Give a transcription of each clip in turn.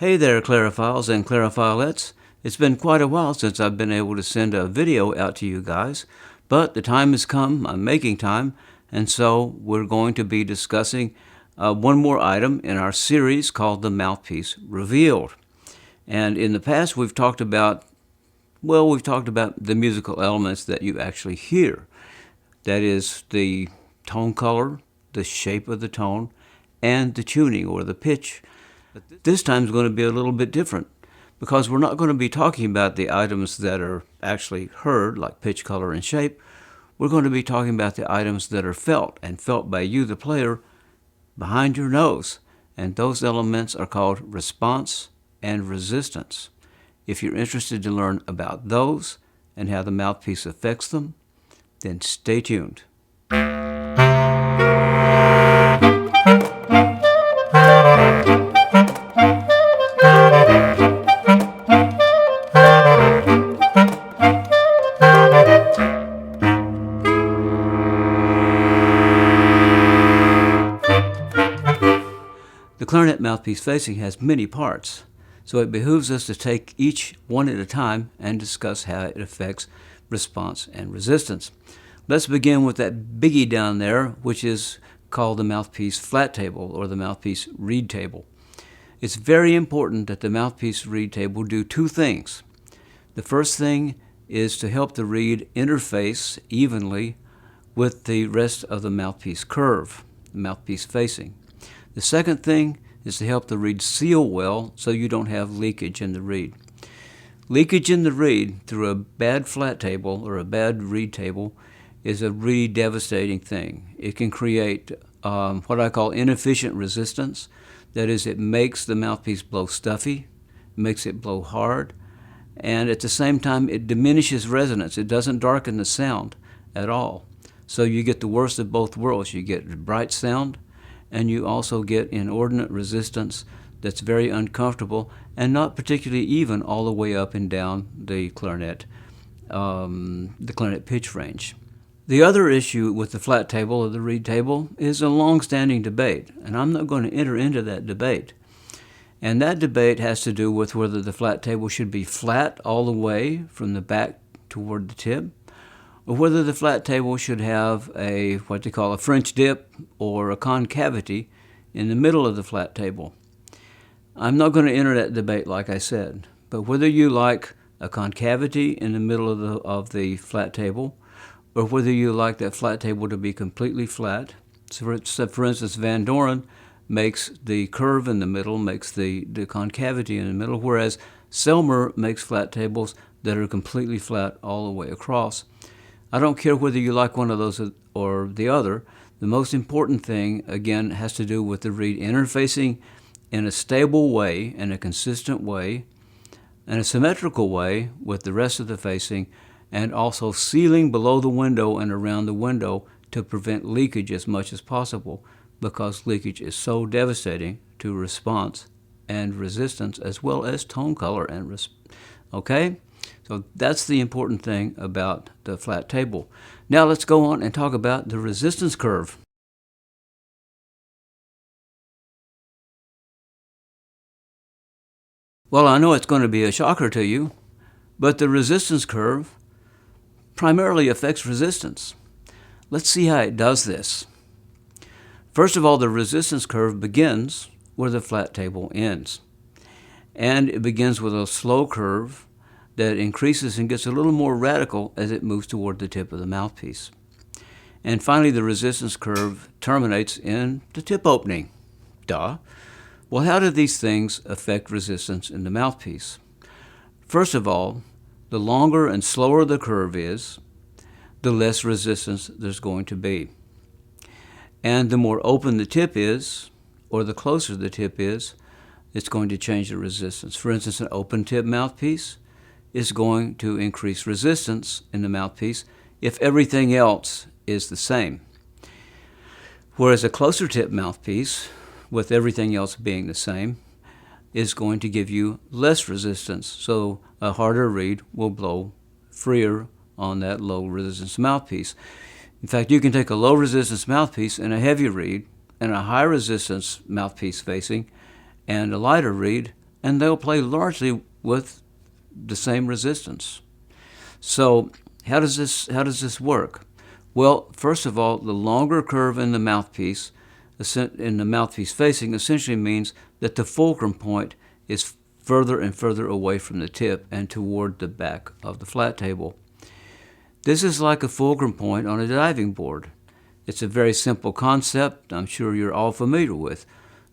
Hey there, clarophiles and clarophilettes. It's been quite a while since I've been able to send a video out to you guys, but the time has come, I'm making time, and so we're going to be discussing one more item in our series called the Mouthpiece Revealed. And in the past we've talked about the musical elements that you actually hear. That is the tone color, the shape of the tone, and the tuning or the pitch. But this time is going to be a little bit different because we're not going to be talking about the items that are actually heard, like pitch, color, and shape. We're going to be talking about the items that are felt, and felt by you, the player, behind your nose. And those elements are called response and resistance. If you're interested to learn about those and how the mouthpiece affects them, then stay tuned. The clarinet mouthpiece facing has many parts, so it behooves us to take each one at a time and discuss how it affects response and resistance. Let's begin with that biggie down there, which is called the mouthpiece flat table or the mouthpiece reed table. It's very important that the mouthpiece reed table do two things. The first thing is to help the reed interface evenly with the rest of the mouthpiece curve, the mouthpiece facing. The second thing is to help the reed seal well so you don't have leakage in the reed. Leakage in the reed through a bad flat table or a bad reed table is a really devastating thing. It can create what I call inefficient resistance. That is, it makes the mouthpiece blow stuffy, makes it blow hard, and at the same time it diminishes resonance. It doesn't darken the sound at all. So you get the worst of both worlds. You get bright sound, and you also get inordinate resistance that's very uncomfortable and not particularly even all the way up and down the clarinet pitch range. The other issue with the flat table or the reed table is a long-standing debate, and I'm not going to enter into that debate. And that debate has to do with whether the flat table should be flat all the way from the back toward the tip, or whether the flat table should have what they call a French dip or a concavity in the middle of the flat table. I'm not going to enter that debate, like I said, but whether you like a concavity in the middle of the flat table, or whether you like that flat table to be completely flat. So for instance, Van Doren makes the curve in the middle, makes the concavity in the middle, whereas Selmer makes flat tables that are completely flat all the way across. I don't care whether you like one of those or the other. The most important thing, again, has to do with the reed interfacing in a stable way, in a consistent way, in a symmetrical way with the rest of the facing, and also sealing below the window and around the window to prevent leakage as much as possible, because leakage is so devastating to response and resistance as well as tone color and okay? So that's the important thing about the flat table. Now let's go on and talk about the resistance curve. Well, I know it's going to be a shocker to you, but the resistance curve primarily affects resistance. Let's see how it does this. First of all, the resistance curve begins where the flat table ends. And it begins with a slow curve that increases and gets a little more radical as it moves toward the tip of the mouthpiece. And finally, the resistance curve terminates in the tip opening. Duh. Well, how do these things affect resistance in the mouthpiece? First of all, the longer and slower the curve is, the less resistance there's going to be. And the more open the tip is, or the closer the tip is, it's going to change the resistance. For instance, an open tip mouthpiece is going to increase resistance in the mouthpiece if everything else is the same. Whereas a closer tip mouthpiece, with everything else being the same, is going to give you less resistance. So a harder reed will blow freer on that low resistance mouthpiece. In fact, you can take a low resistance mouthpiece and a heavy reed, and a high resistance mouthpiece facing, and a lighter reed and they'll play largely with the same resistance. So how does this work? Well, first of all, the longer curve in the mouthpiece facing essentially means that the fulcrum point is further and further away from the tip and toward the back of the flat table. This is like a fulcrum point on a diving board. It's a very simple concept I'm sure you're all familiar with.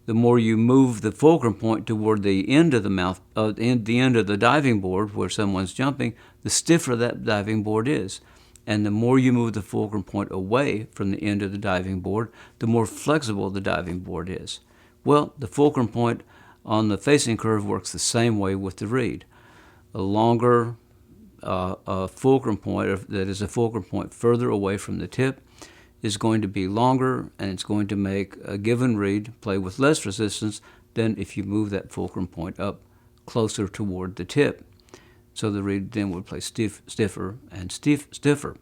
The more you move the fulcrum point toward the end of the end of the diving board where someone's jumping, the stiffer that diving board is. And the more you move the fulcrum point away from the end of the diving board, the more flexible the diving board is. Well, the fulcrum point on the facing curve works the same way with the reed. A longer fulcrum point, that is a fulcrum point further away from the tip, is going to be longer, and it's going to make a given reed play with less resistance than if you move that fulcrum point up closer toward the tip. So the reed then would play stiffer and stiffer.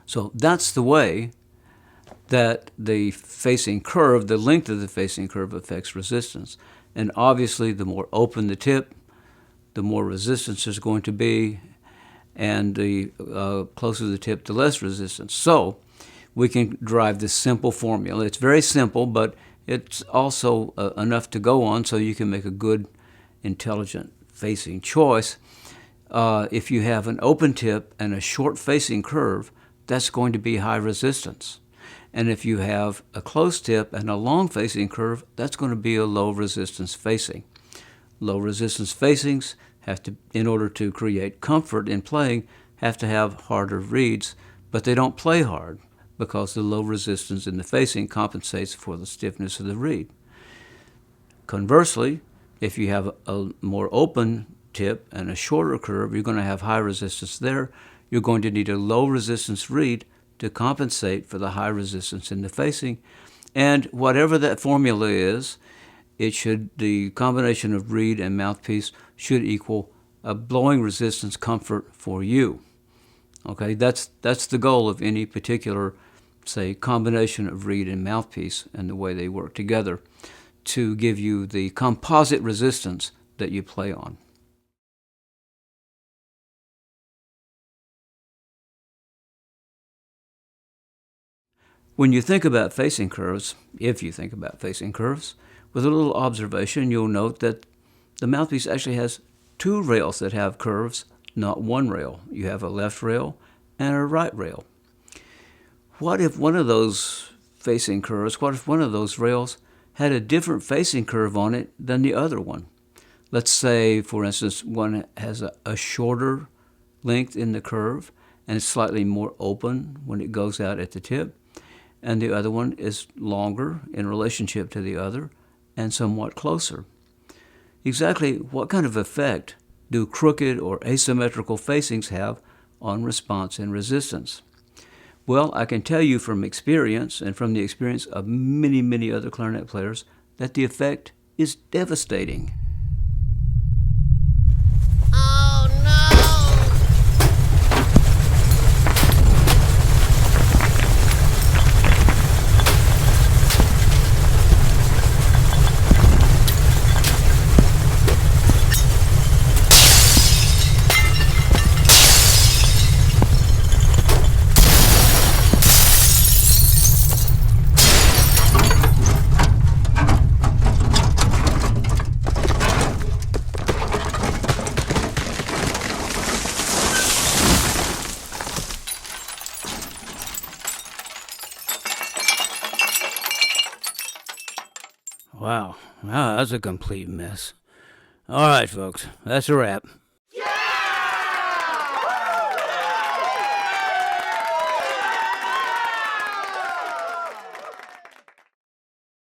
So that's the way that the facing curve, the length of the facing curve, affects resistance. And obviously, the more open the tip, the more resistance there's going to be, and the closer the tip, the less resistance. So we can derive this simple formula. It's very simple, but it's also enough to go on so you can make a good, intelligent facing choice. If you have an open tip and a short facing curve, that's going to be high resistance. And if you have a closed tip and a long facing curve, that's going to be a low resistance facing. Low resistance facings have to, in order to create comfort in playing, have to have harder reeds, but they don't play hard because the low resistance in the facing compensates for the stiffness of the reed. Conversely, if you have a more open tip and a shorter curve, you're going to have high resistance there. You're going to need a low resistance reed to compensate for the high resistance in the facing. And whatever that formula is, the combination of reed and mouthpiece should equal a blowing resistance comfort for you. Okay, that's the goal of any particular, say, combination of reed and mouthpiece and the way they work together to give you the composite resistance that you play on. When you think about facing curves, if you think about facing curves, with a little observation, you'll note that the mouthpiece actually has two rails that have curves, not one rail. You have a left rail and a right rail. What if one of those facing curves, what if one of those rails had a different facing curve on it than the other one? Let's say, for instance, one has a shorter length in the curve and it's slightly more open when it goes out at the tip, and the other one is longer in relationship to the other and somewhat closer. Exactly what kind of effect do crooked or asymmetrical facings have on response and resistance? Well, I can tell you from experience and from the experience of many, many other clarinet players that the effect is devastating. Wow, that's a complete mess. All right, folks, that's a wrap.